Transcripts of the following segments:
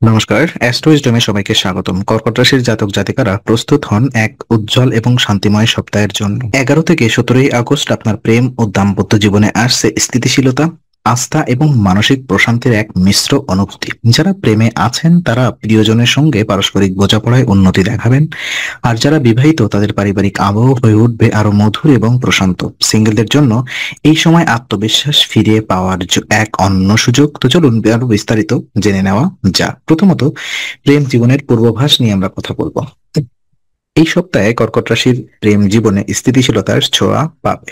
নমস্কার, অ্যাস্ট্রোইজডমে সবাইকে স্বাগতম। কর্কট রাশির জাতক জাতিকারা প্রস্তুত হন এক উজ্জ্বল এবং শান্তিময় সপ্তাহের জন্য। 11 থেকে 17 আগস্ট আপনার প্রেম ও দাম্পত্য জীবনে আসছে স্থিতিশীলতা, আস্থা এবং মানসিক প্রশান্তির এক মিশ্র অনুভূতি। যারা প্রেমে আছেন তারা প্রিয়জনের সঙ্গে পারস্পরিক বোঝাপড়ায় উন্নতি দেখাবেন, আর যারা বিবাহিত তাদের পারিবারিক আবহ হয়ে উঠবে আরো মধুর এবং প্রশান্ত। সিঙ্গেলদের জন্য এই সময় আত্মবিশ্বাস ফিরিয়ে পাওয়ার এক অন্য সুযোগ। তো চলুন আরো বিস্তারিত জেনে নেওয়া যাক। প্রথমত, প্রেম জীবনের পূর্বাভাস নিয়ে আমরা কথা বলবো। এই সপ্তাহে কর্কট রাশির প্রেম জীবনে স্থিতিশীলতার ছোঁয়া পাবে।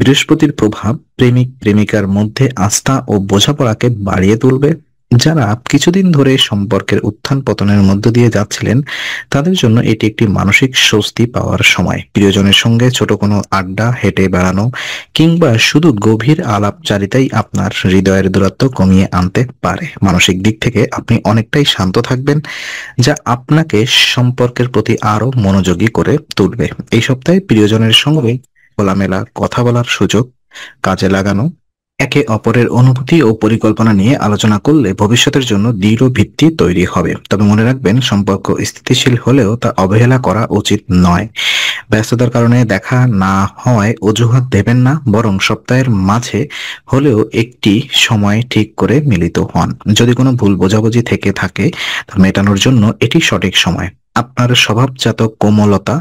বৃহস্পতির প্রভাব প্রেমিক প্রেমিকার মধ্যে আস্থা ও বোঝাপড়াকে বাড়িয়ে তুলবে। যারা কিছুদিন ধরে সম্পর্কের উত্থান পতনের মধ্য দিয়ে যাচ্ছিলেন তাদের জন্য এটি একটি মানসিক স্বস্তি পাওয়ার সময়। প্রিয়জনের সঙ্গে ছোট কোনো আড্ডা, হেঁটে বেড়ানো কিংবা শুধু গভীর আলাপচারিতাই আপনার হৃদয়ের দূরত্ব কমিয়ে আনতে পারে। মানসিক দিক থেকে আপনি অনেকটাই শান্ত থাকবেন, যা আপনাকে সম্পর্কের প্রতি আরো মনোযোগী করে তুলবে। এই সপ্তাহে প্রিয়জনের সঙ্গে খোলামেলা কথা বলার সুযোগ কাজে লাগানো, একে অপরের অনুভূতি ও পরিকল্পনা নিয়ে আলোচনা করলে ভবিষ্যতের জন্য দৃঢ় ভিত্তি তৈরি হবে। তবে মনে রাখবেন, সম্পর্ক স্থিতিশীল হলেও তা অবহেলা করা উচিত নয়। ব্যস্ততার কারণে দেখা না হওয়ায় অজুহাত দেবেন না, বরং সপ্তাহের মাঝে হলেও একটি সময় ঠিক করে মিলিত হন। যদি কোনো ভুল বোঝাবুঝি থেকে থাকে তা মেটানোর জন্য এটি সঠিক সময়। আপনার স্বভাবজাত কোমলতা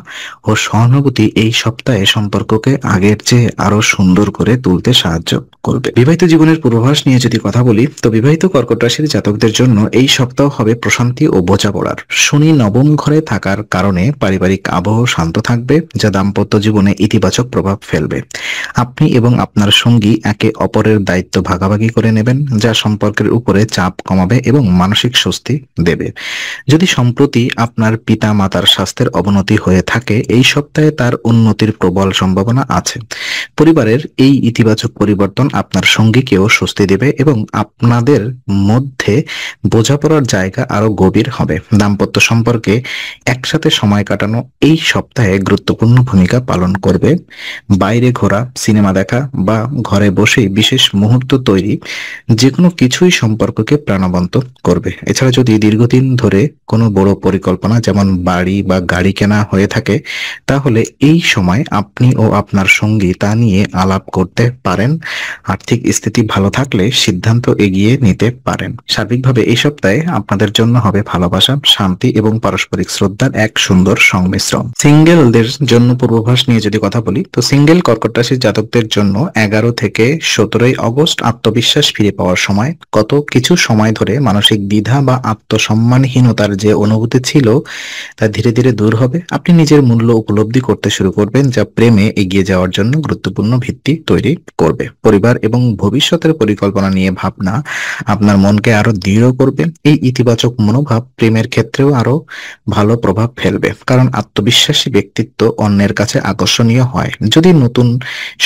ও সহানুভূতি এই সপ্তাহে সম্পর্ককে আগের চেয়ে আরো সুন্দর করে তুলতে সাহায্য করবে। বিবাহিত জীবনের পূর্বাভাস নিয়ে যদি কথা বলি, তো বিবাহিত কর্কট রাশির জাতকদের জন্য এই সপ্তাহ হবে প্রশান্তি ও বোঝাপড়ার। শনি নবম ঘরে থাকার কারণে পারিবারিক আবহ শান্ত থাকবে, যা দাম্পত্য জীবনে ইতিবাচক প্রভাব ফেলবে। আপনি এবং আপনার সঙ্গী একে অপরের দায়িত্ব ভাগাভাগি করে নেবেন, যা সম্পর্কের উপরে চাপ কমাবে এবং মানসিক স্বস্তি দেবে। যদি সম্প্রতি আপনার পিতা মাতার স্বাস্থ্যের অবনতি হয়ে থাকে, এই সপ্তাহে তার উন্নতির প্রবল সম্ভাবনা আছে। পরিবারের এই ইতিবাচক পরিবর্তন আপনার সঙ্গীকেও স্বস্তি দেবে এবং আপনাদের মধ্যে বোঝাপড়ার জায়গা আরো গভীর হবে। দাম্পত্য সম্পর্কে একসাথে সময় কাটানো এই সপ্তাহে গুরুত্বপূর্ণ ভূমিকা পালন করবে। বাইরে ঘোরা, সিনেমা দেখা বা ঘরে বসেই বিশেষ মুহূর্ত তৈরি, যে কোনো কিছুই সম্পর্ককে প্রাণবন্ত করবে। এছাড়া যদি দীর্ঘদিন ধরে কোনো বড় পরিকল্পনা যেমন বাড়ি বা গাড়ি কেনা হয়ে থাকে, তাহলে এই সময় আপনি ও আপনার সঙ্গী তা নিয়ে আলাপ করতে পারেন। আর্থিক স্থিতি ভালো থাকলে সিদ্ধান্ত এগিয়ে নিতে পারেন। সার্বিকভাবে এই সপ্তাহে আপনাদের জন্য হবে ভালোবাসা, শান্তি এবং পারস্পরিক শ্রদ্ধার এক সুন্দর সংমিশ্রণ। সিঙ্গেলদের জন্য পূর্বাভাস নিয়ে যদি কথা বলি, তো সিঙ্গেল কর্কট রাশির জাতকদের জন্য 11 থেকে 17 আগস্ট আত্মবিশ্বাস ফিরে পাওয়ার সময়। গত কিছু সময় ধরে মানসিক দ্বিধা বা আত্মসম্মানহীনতার যে অনুভূতি ছিল তা ধীরে ধীরে দূর হবে। আপনি নিজের মূল্য উপলব্ধি করতে শুরু করবেন, যা প্রেমে এগিয়ে যাওয়ার জন্য গুরুত্বপূর্ণ ভিত্তি তৈরি করবে। পরিবার এবং ভবিষ্যতের পরিকল্পনা নিয়ে ভাবনা আপনার মনকে আরো দৃঢ় করবে। এই ইতিবাচক মনোভাব প্রেমের ক্ষেত্রেও আরো ভালো প্রভাব ফেলবে, কারণ আত্মবিশ্বাসী ব্যক্তিত্ব অন্যের কাছে আকর্ষণীয় হয়। যদি নতুন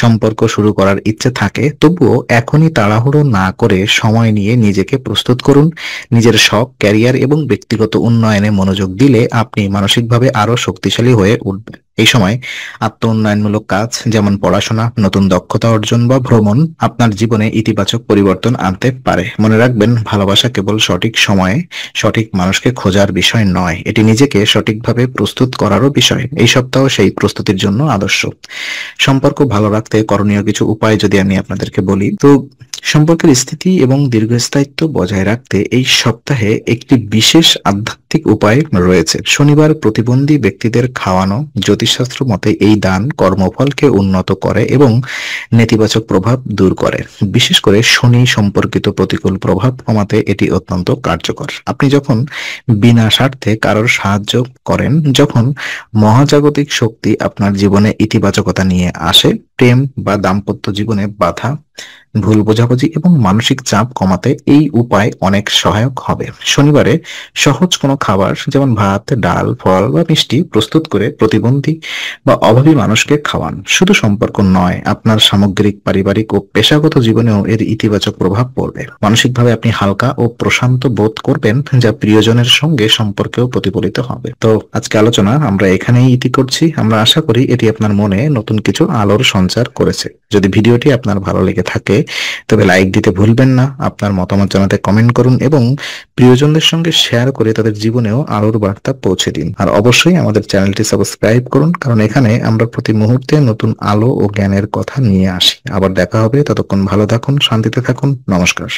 সম্পর্ক শুরু করার ইচ্ছে থাকে, তবুও এখনই তাড়াহুড়ো না করে সময় নিয়ে নিজেকে প্রস্তুত করুন। নিজের শখ, ক্যারিয়ার এবং ব্যক্তিগত উন্নয়নে মনোযোগ দিলে আপনি মানসিকভাবে আরো শক্তিশালী হয়ে উঠবেন। এই সময় আত্ম উন্নয়নমূলক কাজ যেমন পড়াশোনা, নতুন দক্ষতা অর্জন বা ভ্রমণ আপনার জীবনে ইতিবাচক পরিবর্তন আনতে পারে। মনে রাখবেন, ভালোবাসা কেবল সঠিক সময়ে সঠিক মানুষকে খোঁজার বিষয় নয়, এটি নিজেকে সঠিকভাবে প্রস্তুত করারও বিষয়। এই সপ্তাহ সেই প্রস্তুতির জন্য আদর্শ। সম্পর্ক ভালো রাখতে করণীয় কিছু উপায় যদি আমি আপনাদেরকে বলি, তো সম্পর্কের স্থিতি এবং দীর্ঘস্থায়িত্ব বজায় রাখতে এই সপ্তাহে একটি বিশেষ আধ্যাত্মিক উপায় রয়েছে। শনিবার প্রতিবন্ধী ব্যক্তিদের খাওয়ানো। জ্যোতিষশাস্ত্র মতে এই দান কর্মফলকে উন্নত করে এবং নেতিবাচক প্রভাব দূর করে। বিশেষ করে শনি সম্পর্কিত প্রতিকূল প্রভাব কমাতে এটি অত্যন্ত কার্যকর। আপনি যখন বিনা স্বার্থে কারোর সাহায্য করেন, যখন মহাজাগতিক শক্তি আপনার জীবনে ইতিবাচকতা নিয়ে আসে, প্রেম বা দাম্পত্য জীবনে বাধা, ভুল বোঝাবুঝি এবং মানসিক চাপ কমাতে এই উপায় অনেক সহায়ক হবে। শনিবারে সহজ কোনো খাবার যেমন ভাত, ডাল, ফল বা মিষ্টি প্রস্তুত করে প্রতিবন্ধী বা অভাবী মানুষকে খাওয়ান। শুধু সম্পর্ক নয়, আপনার সামগ্রিক, পারিবারিক ও পেশাগত জীবনেও এর ইতিবাচক প্রভাব পড়বে। মানসিকভাবে আপনি হালকা ও প্রশান্ত বোধ করবেন, যা প্রিয়জনের সঙ্গে সম্পর্কেও প্রতিফলিত হবে। তো আজকে আলোচনা আমরা এখানেই ইতি করছি। আমরা আশা করি এটি আপনার মনে নতুন কিছু আলোর সঞ্চার করেছে। যদি ভিডিওটি আপনার ভালো লেগে থাকে তবে লাইক দিতে ভুলবেন না, আপনার মতামত জানাতে কমেন্ট করুন এবং প্রিয়জনদের সঙ্গে শেয়ার করে তাদের জীবনেও আলোর বার্তা পৌঁছে দিন। আর অবশ্যই আমাদের চ্যানেলটি সাবস্ক্রাইব করুন, কারণ এখানে আমরা প্রতি মুহূর্তে নতুন আলো ও জ্ঞানের কথা নিয়ে আসি। আবার দেখা হবে, ততক্ষণ ভালো থাকুন, শান্তিতে থাকুন। নমস্কার।